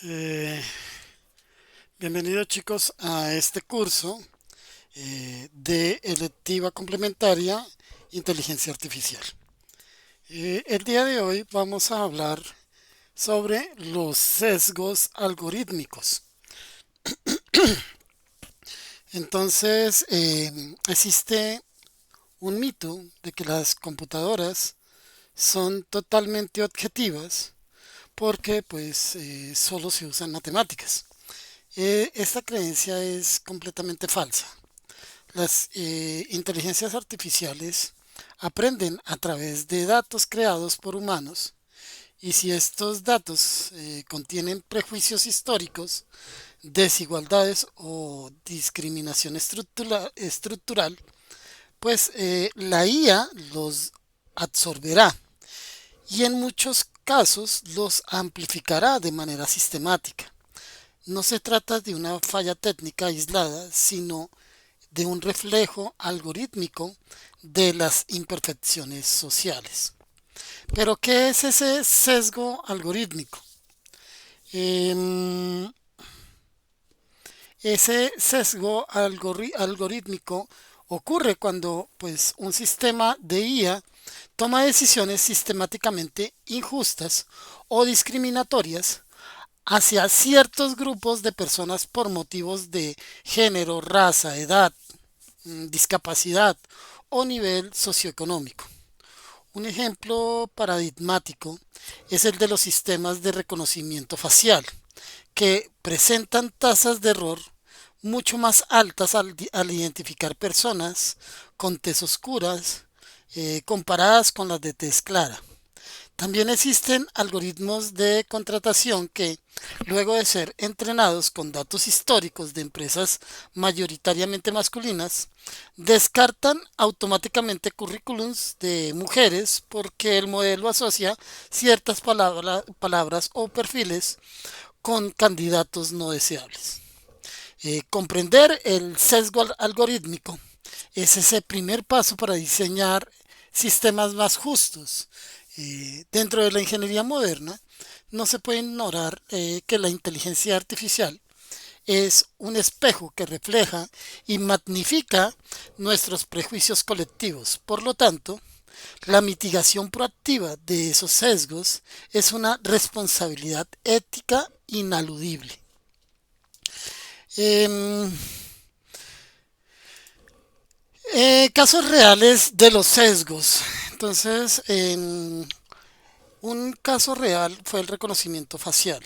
Eh, Bienvenidos chicos a este curso de electiva complementaria inteligencia artificial. El día de hoy vamos a hablar sobre los sesgos algorítmicos. Entonces, existe un mito de que las computadoras son totalmente objetivas porque pues solo se usan matemáticas. Esta creencia es completamente falsa. Las inteligencias artificiales aprenden a través de datos creados por humanos y si estos datos contienen prejuicios históricos, desigualdades o discriminación estructural, pues la IA los absorberá y en muchos casos los amplificará de manera sistemática. No se trata de una falla técnica aislada, sino de un reflejo algorítmico de las imperfecciones sociales. Pero, ¿qué es ese sesgo algorítmico? Em, Ese sesgo algorítmico ocurre cuando pues, un sistema de IA toma decisiones sistemáticamente injustas o discriminatorias hacia ciertos grupos de personas por motivos de género, raza, edad, discapacidad o nivel socioeconómico. Un ejemplo paradigmático es el de los sistemas de reconocimiento facial, que presentan tasas de error mucho más altas al identificar personas con tez oscuras comparadas con las de tez clara. También existen algoritmos de contratación que, luego de ser entrenados con datos históricos de empresas mayoritariamente masculinas, descartan automáticamente currículums de mujeres porque el modelo asocia ciertas palabras o perfiles con candidatos no deseables. Comprender el sesgo algorítmico es ese primer paso para diseñar sistemas más justos. Dentro de la ingeniería moderna, no se puede ignorar que la inteligencia artificial es un espejo que refleja y magnifica nuestros prejuicios colectivos. Por lo tanto, la mitigación proactiva de esos sesgos es una responsabilidad ética inaludible. Em, Casos reales de los sesgos. Entonces, un caso real fue el reconocimiento facial,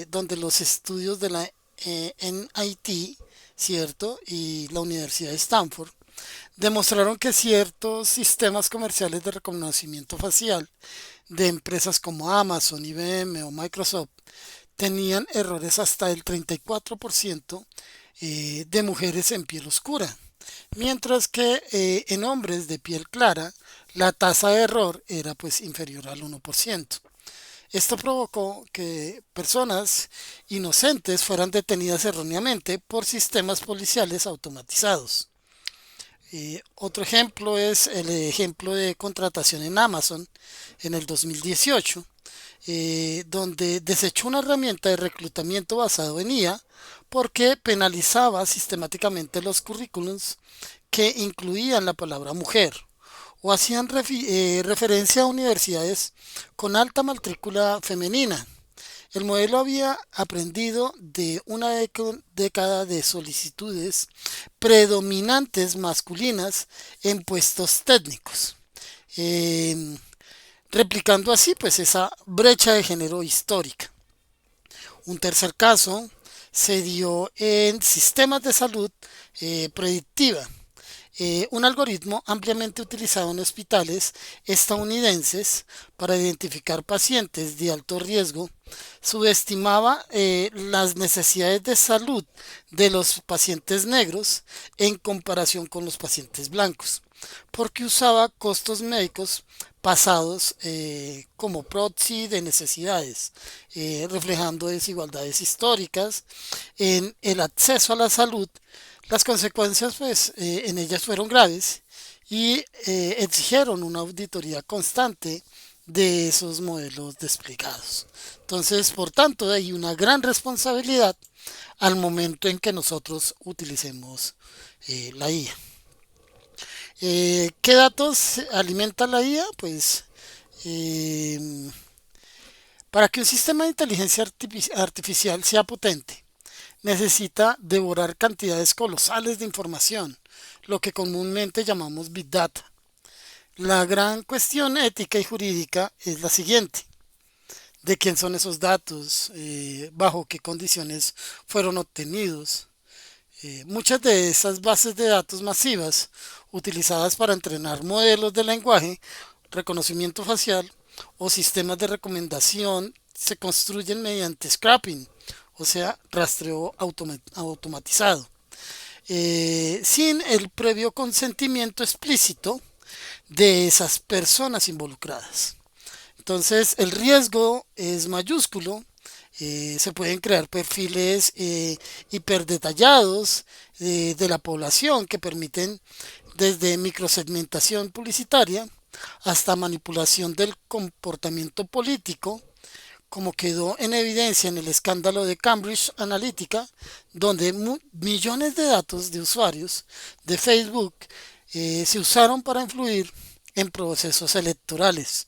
donde los estudios de la NIT, ¿cierto? Y la Universidad de Stanford demostraron que ciertos sistemas comerciales de reconocimiento facial de empresas como Amazon, IBM o Microsoft tenían errores hasta el 34% de mujeres en piel oscura, mientras que en hombres de piel clara la tasa de error era pues inferior al 1%. Esto provocó que personas inocentes fueran detenidas erróneamente por sistemas policiales automatizados. Otro ejemplo es el ejemplo de contratación en Amazon en el 2018, donde desechó una herramienta de reclutamiento basado en IA porque penalizaba sistemáticamente los currículums que incluían la palabra mujer o hacían referencia a universidades con alta matrícula femenina. El modelo había aprendido de una década de solicitudes predominantes masculinas en puestos técnicos, eh, replicando así pues esa brecha de género histórica. Un tercer caso se dio en sistemas de salud predictiva, un algoritmo ampliamente utilizado en hospitales estadounidenses para identificar pacientes de alto riesgo subestimaba las necesidades de salud de los pacientes negros en comparación con los pacientes blancos, porque usaba costos médicos pasados como proxy de necesidades, reflejando desigualdades históricas en el acceso a la salud. Las consecuencias pues en ellas fueron graves y exigieron una auditoría constante de esos modelos desplegados. Entonces, por tanto, hay una gran responsabilidad al momento en que nosotros utilicemos la IA. ¿Qué datos alimenta la IA? Pues eh, para que un sistema de inteligencia artificial sea potente, necesita devorar cantidades colosales de información, lo que comúnmente llamamos Big Data. La gran cuestión ética y jurídica es la siguiente. ¿De quién son esos datos? ¿Bajo qué condiciones fueron obtenidos? Muchas de esas bases de datos masivas utilizadas para entrenar modelos de lenguaje, reconocimiento facial o sistemas de recomendación se construyen mediante scrapping, o sea, rastreo automatizado, sin el previo consentimiento explícito de esas personas involucradas. Entonces, el riesgo es mayúsculo. Se pueden crear perfiles hiperdetallados de la población que permiten desde microsegmentación publicitaria hasta manipulación del comportamiento político, como quedó en evidencia en el escándalo de Cambridge Analytica, donde millones de datos de usuarios de Facebook se usaron para influir en procesos electorales.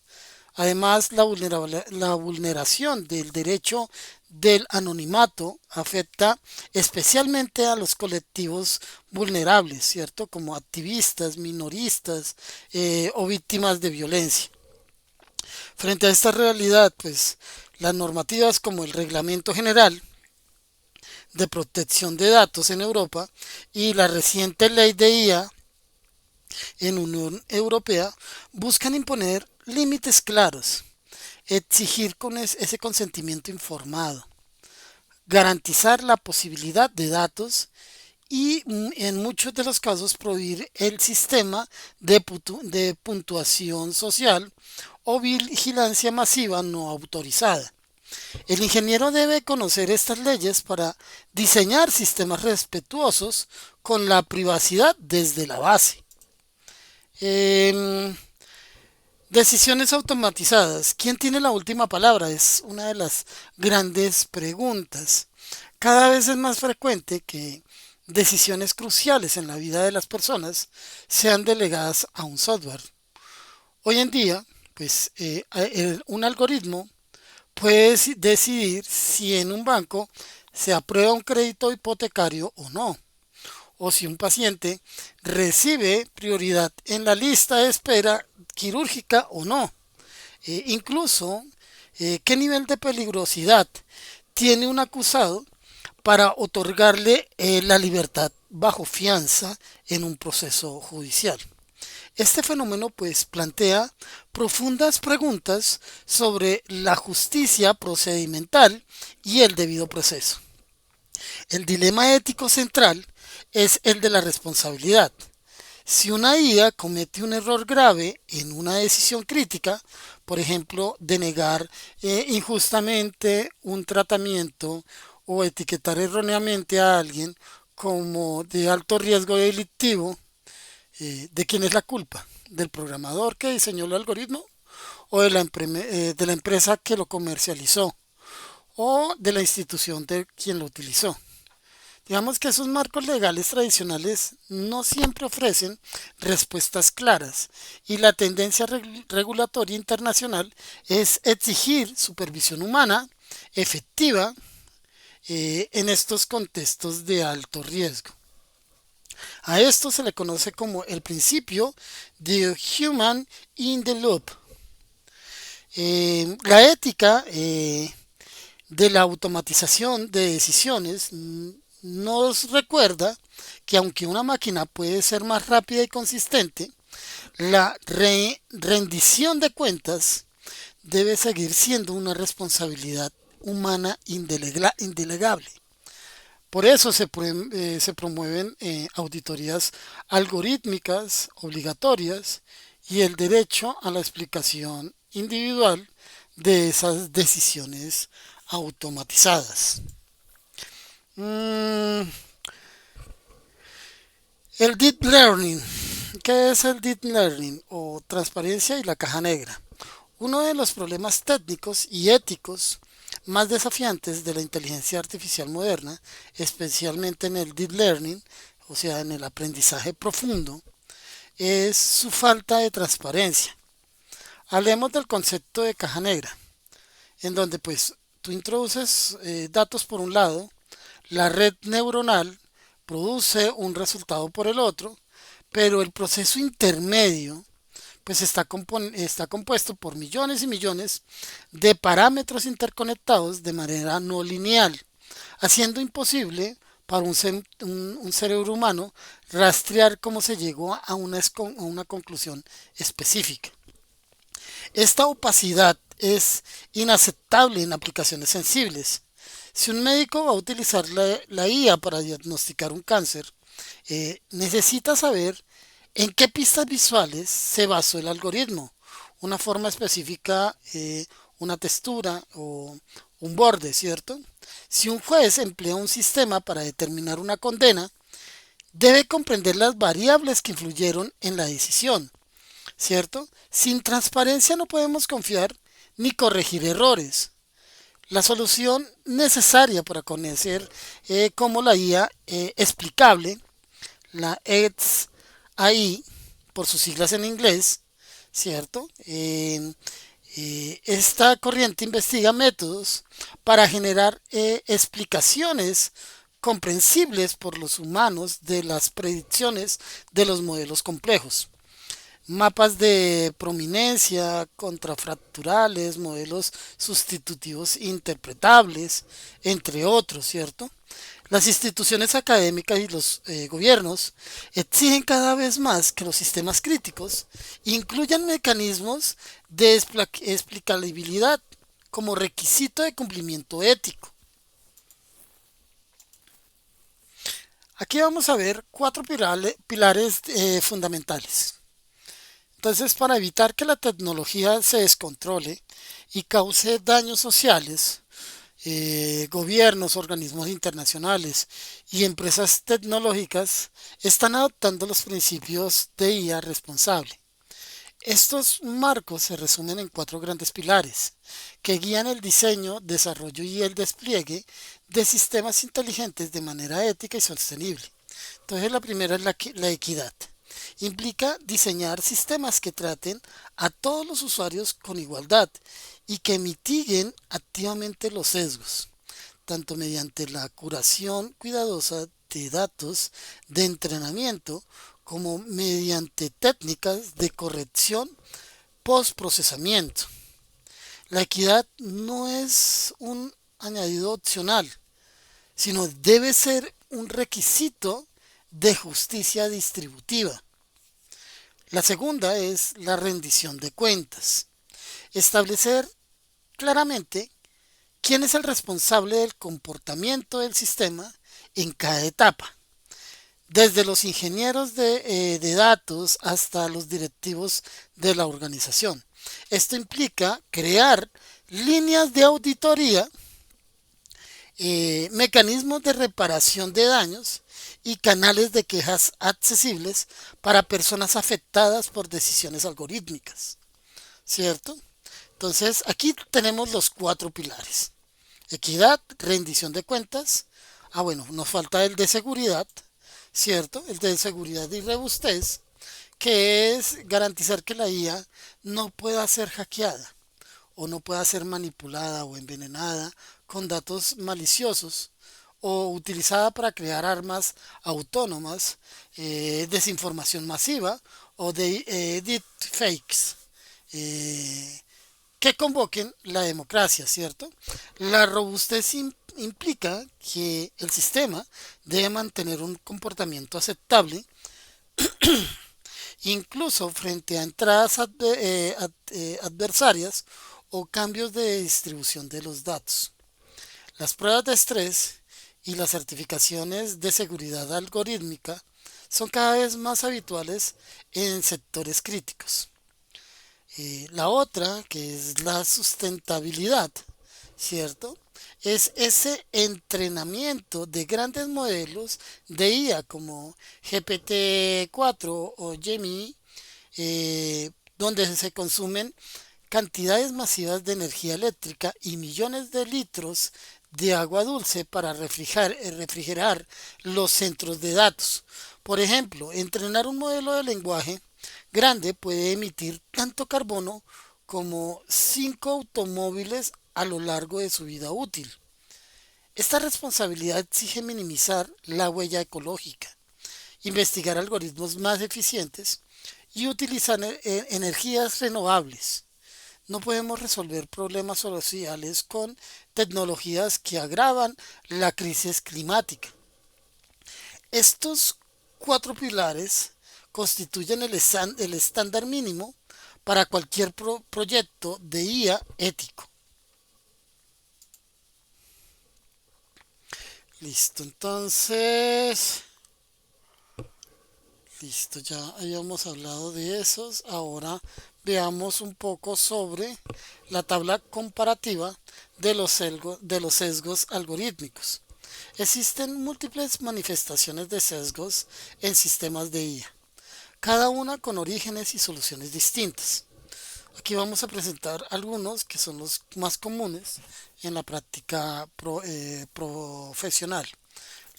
Además, la vulneración del derecho del anonimato afecta especialmente a los colectivos vulnerables, ¿cierto? Como activistas, minoristas o víctimas de violencia. Frente a esta realidad, pues las normativas como el Reglamento General de Protección de Datos en Europa y la reciente ley de IA en Unión Europea buscan imponer límites claros, exigir con ese consentimiento informado, garantizar la posibilidad de datos y en muchos de los casos prohibir el sistema de puntuación social o vigilancia masiva no autorizada. El ingeniero debe conocer estas leyes para diseñar sistemas respetuosos con la privacidad desde la base. Eh, Decisiones automatizadas. ¿Quién tiene la última palabra? Es una de las grandes preguntas. Cada vez es más frecuente que decisiones cruciales en la vida de las personas sean delegadas a un software. Hoy en día, pues un algoritmo puede decidir si en un banco se aprueba un crédito hipotecario o no, o si un paciente recibe prioridad en la lista de espera quirúrgica o no. Incluso, qué nivel de peligrosidad tiene un acusado para otorgarle la libertad bajo fianza en un proceso judicial. Este fenómeno pues plantea profundas preguntas sobre la justicia procedimental y el debido proceso. El dilema ético central es el de la responsabilidad. Si una IA comete un error grave en una decisión crítica, por ejemplo, denegar injustamente un tratamiento o etiquetar erróneamente a alguien como de alto riesgo delictivo, ¿de quién es la culpa? ¿Del programador que diseñó el algoritmo o de la empresa que lo comercializó o de la institución de quien lo utilizó? Digamos que esos marcos legales tradicionales no siempre ofrecen respuestas claras y la tendencia regulatoria internacional es exigir supervisión humana efectiva en estos contextos de alto riesgo. A esto se le conoce como el principio de Human in the Loop. La ética de la automatización de decisiones nos recuerda que aunque una máquina puede ser más rápida y consistente, la rendición de cuentas debe seguir siendo una responsabilidad humana indelegable. Por eso se promueven auditorías algorítmicas obligatorias y el derecho a la explicación individual de esas decisiones automatizadas. Mm, el Deep Learning. ¿Qué es el Deep Learning? O transparencia y la caja negra. Uno de los problemas técnicos y éticos más desafiantes de la inteligencia artificial moderna, especialmente en el deep learning, o sea, en el aprendizaje profundo, es su falta de transparencia. Hablemos del concepto de caja negra, en donde pues tú introduces datos por un lado, la red neuronal produce un resultado por el otro, pero el proceso intermedio pues está compuesto por millones y millones de parámetros interconectados de manera no lineal, haciendo imposible para un cerebro humano rastrear cómo se llegó a una conclusión específica. Esta opacidad es inaceptable en aplicaciones sensibles. Si un médico va a utilizar la IA para diagnosticar un cáncer, necesita saber en qué pistas visuales se basó el algoritmo, una forma específica, una textura o un borde, ¿cierto? Si un juez emplea un sistema para determinar una condena, debe comprender las variables que influyeron en la decisión, ¿cierto? Sin transparencia no podemos confiar ni corregir errores. La solución necesaria para conocer cómo la IA explicable, la AI, por sus siglas en inglés, ¿cierto? Esta corriente investiga métodos para generar explicaciones comprensibles por los humanos de las predicciones de los modelos complejos. Mapas de prominencia, contrafracturales, modelos sustitutivos interpretables, entre otros, ¿cierto? Las instituciones académicas y los gobiernos exigen cada vez más que los sistemas críticos incluyan mecanismos de explicabilidad como requisito de cumplimiento ético. Aquí vamos a ver cuatro pilares fundamentales. Entonces, para evitar que la tecnología se descontrole y cause daños sociales, gobiernos, organismos internacionales y empresas tecnológicas están adoptando los principios de IA responsable. Estos marcos se resumen en cuatro grandes pilares que guían el diseño, desarrollo y el despliegue de sistemas inteligentes de manera ética y sostenible. Entonces, la primera es la equidad. Implica diseñar sistemas que traten a todos los usuarios con igualdad y que mitiguen activamente los sesgos, tanto mediante la curación cuidadosa de datos de entrenamiento como mediante técnicas de corrección post-procesamiento. La equidad no es un añadido opcional, sino debe ser un requisito de justicia distributiva. La segunda es la rendición de cuentas. Establecer claramente quién es el responsable del comportamiento del sistema en cada etapa, desde los ingenieros de datos hasta los directivos de la organización. Esto implica crear líneas de auditoría, mecanismos de reparación de daños y canales de quejas accesibles para personas afectadas por decisiones algorítmicas, ¿cierto? Entonces, aquí tenemos los cuatro pilares. Equidad, rendición de cuentas. Bueno, nos falta el de seguridad, ¿cierto? El de seguridad y robustez, que es garantizar que la IA no pueda ser hackeada o no pueda ser manipulada o envenenada con datos maliciosos o utilizada para crear armas autónomas, desinformación masiva o de deepfakes. Eh, que convoquen la democracia, ¿cierto? La robustez implica que el sistema debe mantener un comportamiento aceptable, incluso frente a entradas adversarias o cambios de distribución de los datos. Las pruebas de estrés y las certificaciones de seguridad algorítmica son cada vez más habituales en sectores críticos. La otra, que es la sustentabilidad, ¿cierto? Es ese entrenamiento de grandes modelos de IA como GPT-4 o Gemini, donde se consumen cantidades masivas de energía eléctrica y millones de litros de agua dulce para refrigerar los centros de datos. Por ejemplo, entrenar un modelo de lenguaje grande puede emitir tanto carbono como 5 automóviles a lo largo de su vida útil. Esta responsabilidad exige minimizar la huella ecológica, investigar algoritmos más eficientes y utilizar energías renovables. No podemos resolver problemas sociales con tecnologías que agravan la crisis climática. Estos cuatro pilares constituyen el estándar mínimo para cualquier proyecto de IA ético. Listo, entonces, listo, ya habíamos hablado de esos. Ahora veamos un poco sobre la tabla comparativa de los sesgos algorítmicos. Existen múltiples manifestaciones de sesgos en sistemas de IA, cada una con orígenes y soluciones distintas. Aquí vamos a presentar algunos que son los más comunes en la práctica profesional.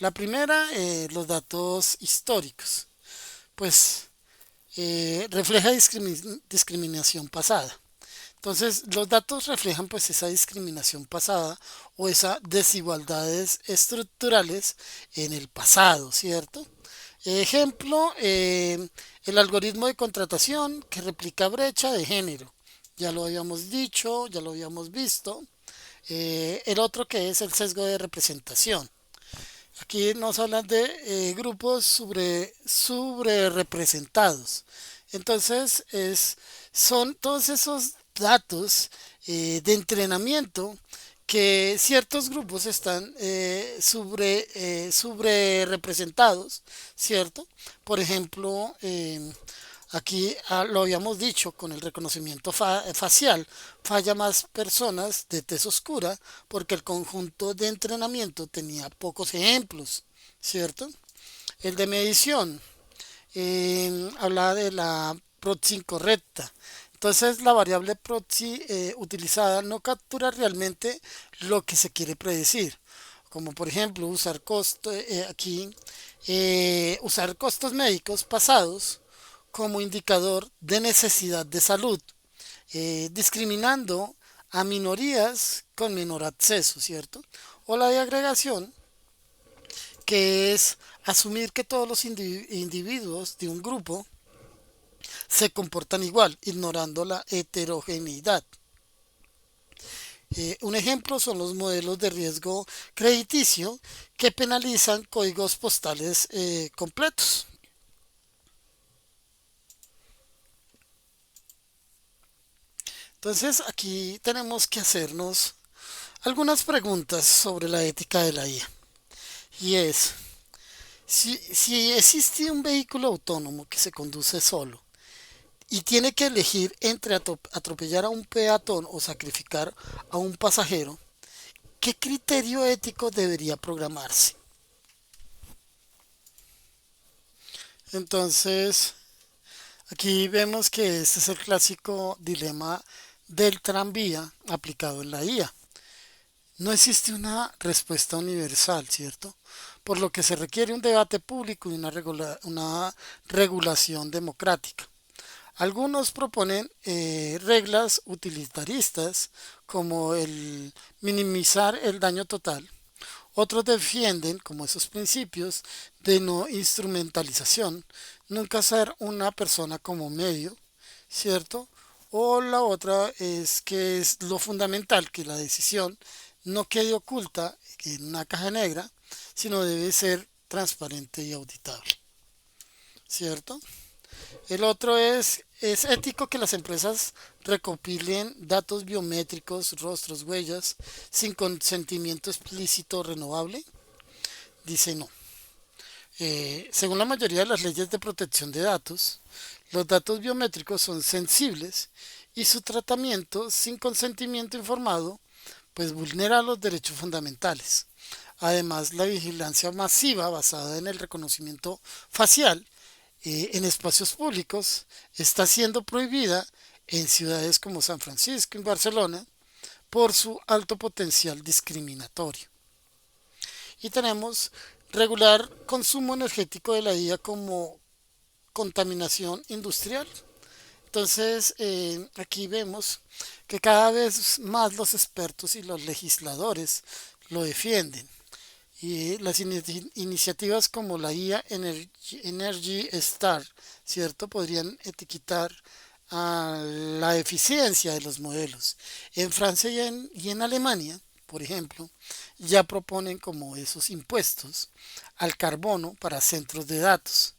La primera, los datos históricos. Pues refleja discriminación pasada. Entonces, los datos reflejan pues esa discriminación pasada o esas desigualdades estructurales en el pasado, ¿cierto? Ejemplo, el algoritmo de contratación que replica brecha de género. Ya lo habíamos dicho, ya lo habíamos visto. El otro que es el sesgo de representación. Aquí nos hablan de grupos sobre representados. Entonces, son todos esos datos de entrenamiento que ciertos grupos están sobre representados, ¿cierto? Por ejemplo, aquí lo habíamos dicho con el reconocimiento facial, falla más personas de tez oscura porque el conjunto de entrenamiento tenía pocos ejemplos, ¿cierto? El de medición habla de la proxy incorrecta. Entonces la variable proxy utilizada no captura realmente lo que se quiere predecir. Como por ejemplo usar usar costos médicos pasados como indicador de necesidad de salud, discriminando a minorías con menor acceso, ¿cierto? O la de agregación, que es asumir que todos los individuos de un grupo se comportan igual, ignorando la heterogeneidad. Un ejemplo son los modelos de riesgo crediticio que penalizan códigos postales completos. Entonces aquí tenemos que hacernos algunas preguntas sobre la ética de la IA. Y es, si existe un vehículo autónomo que se conduce solo y tiene que elegir entre atropellar a un peatón o sacrificar a un pasajero, ¿qué criterio ético debería programarse? Entonces, aquí vemos que este es el clásico dilema del tranvía aplicado en la IA. No existe una respuesta universal, ¿cierto? Por lo que se requiere un debate público y una regulación democrática. Algunos proponen reglas utilitaristas como el minimizar el daño total. Otros defienden como esos principios de no instrumentalización, nunca ser una persona como medio, ¿cierto? O la otra es que es lo fundamental, que la decisión no quede oculta en una caja negra, sino debe ser transparente y auditable, ¿cierto? El otro es ético que las empresas recopilen datos biométricos, rostros, huellas, sin consentimiento explícito renovable. Dice no. Según la mayoría de las leyes de protección de datos, los datos biométricos son sensibles y su tratamiento sin consentimiento informado pues vulnera los derechos fundamentales. Además, la vigilancia masiva basada en el reconocimiento facial en espacios públicos está siendo prohibida en ciudades como San Francisco y Barcelona por su alto potencial discriminatorio. Y tenemos regular consumo energético de la IA como contaminación industrial. Entonces, aquí vemos que cada vez más los expertos y los legisladores lo defienden. Y las iniciativas como la IA Energy Star, ¿cierto? Podrían etiquetar a la eficiencia de los modelos. En Francia y en Alemania, por ejemplo, ya proponen como esos impuestos al carbono para centros de datos.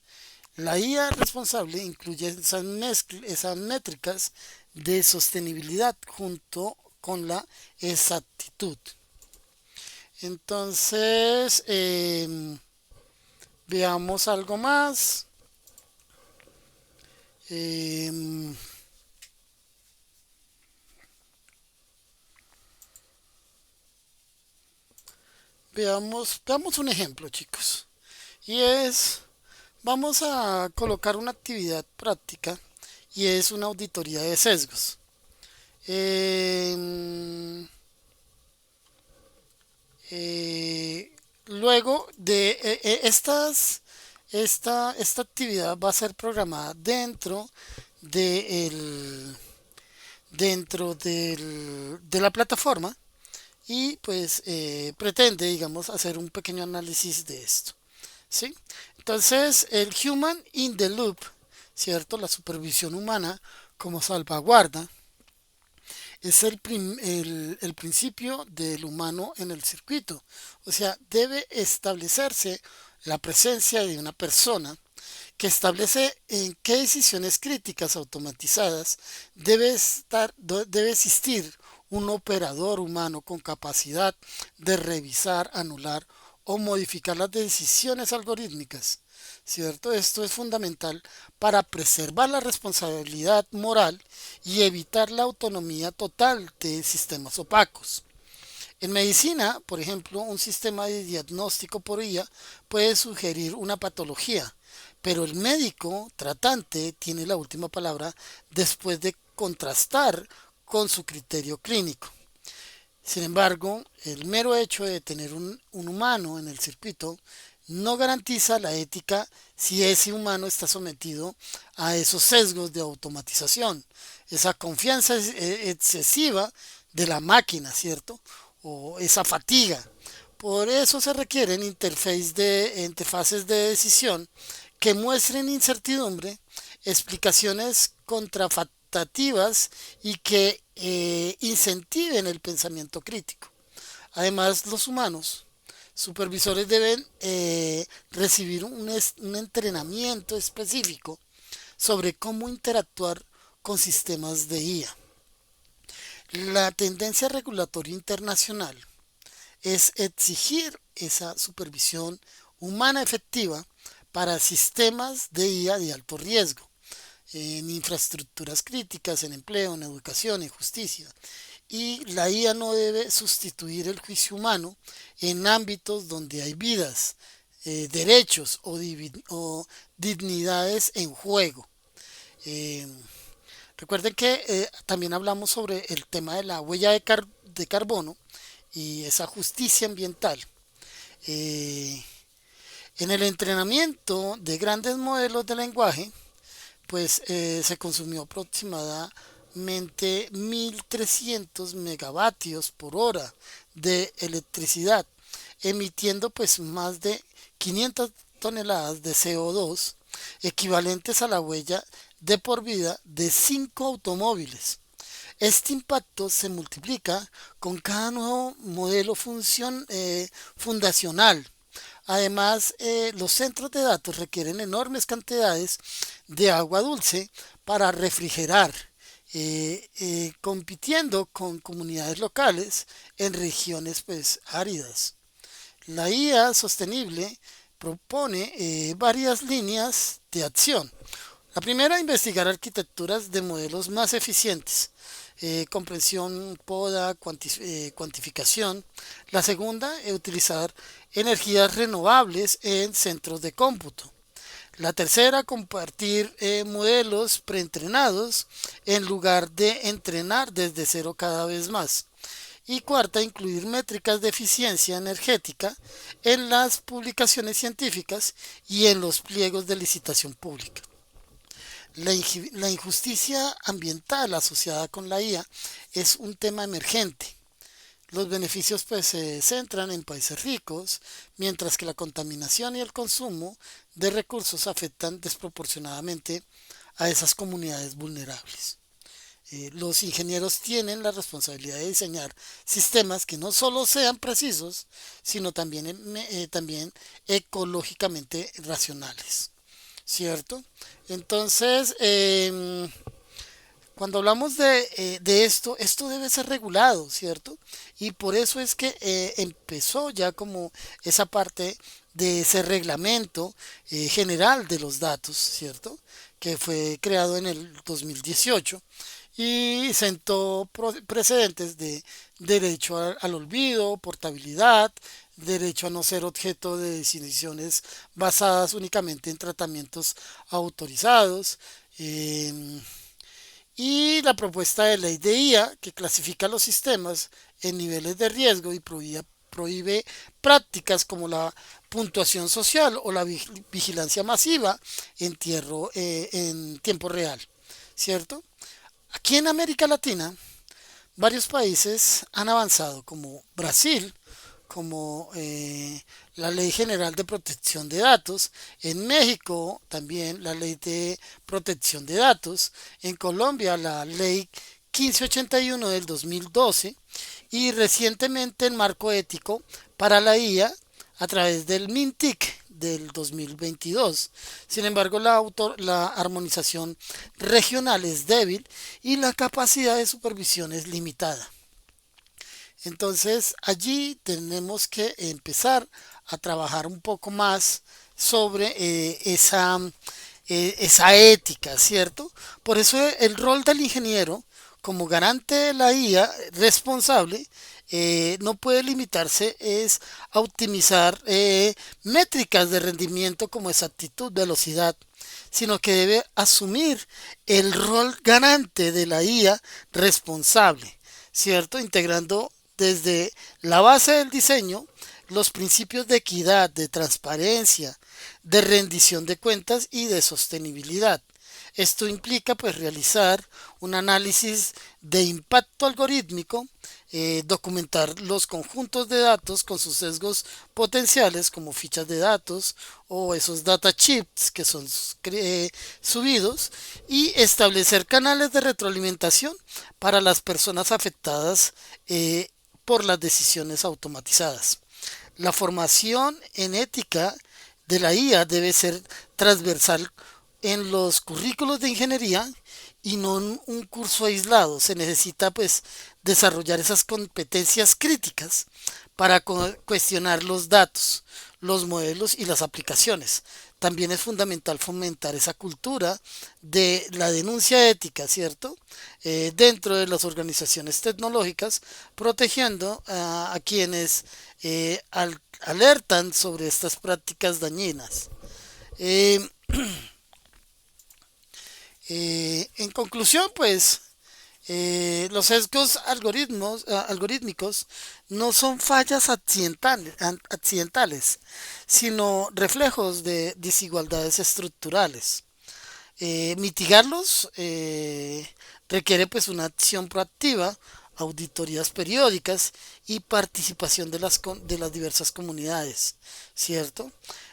La IA responsable incluye esas métricas de sostenibilidad junto con la exactitud. Entonces, veamos algo más. Em, veamos un ejemplo, chicos. Y es, vamos a colocar una actividad práctica y es una auditoría de sesgos. Em, luego de esta actividad va a ser programada de, el- de la plataforma y pues pretende, digamos, hacer un pequeño análisis de esto. ¿Sí? Entonces, el Human in the Loop, ¿cierto? La supervisión humana como salvaguarda es el principio del humano en el circuito. O sea, debe establecerse la presencia de una persona que establece en qué decisiones críticas automatizadas debe existir un operador humano con capacidad de revisar, anular o modificar las decisiones algorítmicas. ¿Cierto? Esto es fundamental para preservar la responsabilidad moral y evitar la autonomía total de sistemas opacos. En medicina, por ejemplo, un sistema de diagnóstico por IA puede sugerir una patología, pero el médico tratante tiene la última palabra después de contrastar con su criterio clínico. Sin embargo, el mero hecho de tener un humano en el circuito no garantiza la ética si ese humano está sometido a esos sesgos de automatización, esa confianza excesiva de la máquina, ¿cierto? O esa fatiga. Por eso se requieren interfaces de decisión que muestren incertidumbre, explicaciones contrafactativas y que incentiven el pensamiento crítico. Además, los humanos supervisores deben recibir un entrenamiento específico sobre cómo interactuar con sistemas de IA. La tendencia regulatoria internacional es exigir esa supervisión humana efectiva para sistemas de IA de alto riesgo, en infraestructuras críticas, en empleo, en educación, en justicia. Y la IA no debe sustituir el juicio humano en ámbitos donde hay vidas, derechos o dignidades en juego. Eh, Recuerden que también hablamos sobre el tema de la huella de carbono y esa justicia ambiental. Eh, en el entrenamiento de grandes modelos de lenguaje, pues se consumió aproximadamente 1.300 megavatios por hora de electricidad, emitiendo pues más de 500 toneladas de CO2, equivalentes a la huella de por vida de 5 automóviles. Este impacto se multiplica con cada nuevo modelo fundacional. Además, los centros de datos requieren enormes cantidades de agua dulce para refrigerar, compitiendo con comunidades locales en regiones pues, áridas. La IA sostenible propone varias líneas de acción. La primera, investigar arquitecturas de modelos más eficientes, comprensión, poda, cuantificación. La segunda, utilizar energías renovables en centros de cómputo. La tercera, compartir modelos preentrenados en lugar de entrenar desde cero cada vez más. Y cuarta, incluir métricas de eficiencia energética en las publicaciones científicas y en los pliegos de licitación pública. La injusticia ambiental asociada con la IA es un tema emergente. Los beneficios pues se centran en países ricos, mientras que la contaminación y el consumo de recursos afectan desproporcionadamente a esas comunidades vulnerables. Los ingenieros tienen la responsabilidad de diseñar sistemas que no solo sean precisos, sino también, también ecológicamente racionales, ¿cierto? Entonces, cuando hablamos de esto, esto debe ser regulado, ¿cierto? Y por eso es que empezó ya como esa parte de ese reglamento general de los datos, ¿cierto? Que fue creado en el 2018 y sentó precedentes de derecho al olvido, portabilidad, derecho a no ser objeto de decisiones basadas únicamente en tratamientos autorizados. em, y la propuesta de ley de IA que clasifica los sistemas en niveles de riesgo y prohíbe prácticas como la puntuación social o la vigilancia masiva en tiempo real, ¿cierto? Aquí en América Latina, varios países han avanzado, como Brasil, como la Ley General de Protección de Datos, en México también la Ley de Protección de Datos, en Colombia la Ley 1581 del 2012 y recientemente el marco ético para la IA a través del MINTIC del 2022. Sin embargo, la armonización regional es débil y la capacidad de supervisión es limitada. Entonces allí tenemos que empezar a trabajar un poco más sobre esa ética, ¿cierto? Por eso el rol del ingeniero como garante de la IA responsable no puede limitarse es a optimizar métricas de rendimiento como exactitud, velocidad, sino que debe asumir el rol garante de la IA responsable, ¿cierto? Integrando desde la base del diseño los principios de equidad, de transparencia, de rendición de cuentas y de sostenibilidad. Esto implica pues realizar un análisis de impacto algorítmico, documentar los conjuntos de datos con sus sesgos potenciales como fichas de datos o esos data chips que son subidos y establecer canales de retroalimentación para las personas afectadas por las decisiones automatizadas. La formación en ética de la IA debe ser transversal en los currículos de ingeniería y no en un curso aislado. Se necesita pues desarrollar esas competencias críticas para cuestionar los datos, los modelos y las aplicaciones. También es fundamental fomentar esa cultura de la denuncia ética, ¿cierto? Dentro de las organizaciones tecnológicas, protegiendo a quienes alertan sobre estas prácticas dañinas. Eh, en conclusión, pues los sesgos algorítmicos no son fallas accidentales, sino reflejos de desigualdades estructurales. Mitigarlos requiere pues una acción proactiva, auditorías periódicas y participación de las diversas comunidades, ¿cierto?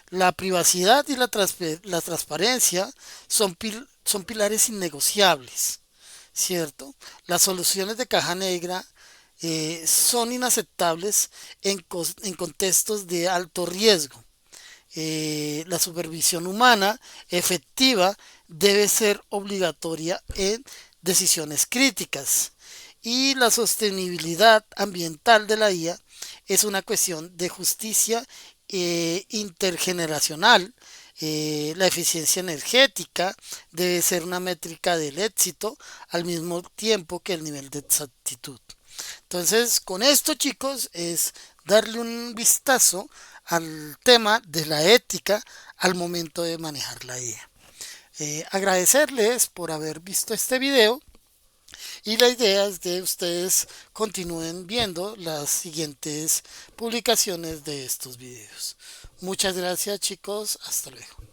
La privacidad y la transparencia son pilares innegociables, ¿cierto? Las soluciones de caja negra son inaceptables en contextos de alto riesgo. La supervisión humana efectiva debe ser obligatoria en decisiones críticas y la sostenibilidad ambiental de la IA es una cuestión de justicia intergeneracional. La eficiencia energética debe ser una métrica del éxito al mismo tiempo que el nivel de exactitud. Entonces, con esto, chicos, es darle un vistazo al tema de la ética al momento de manejar la IA. Agradecerles por haber visto este video y la idea es que ustedes continúen viendo las siguientes publicaciones de estos videos. Muchas gracias, chicos. Hasta luego.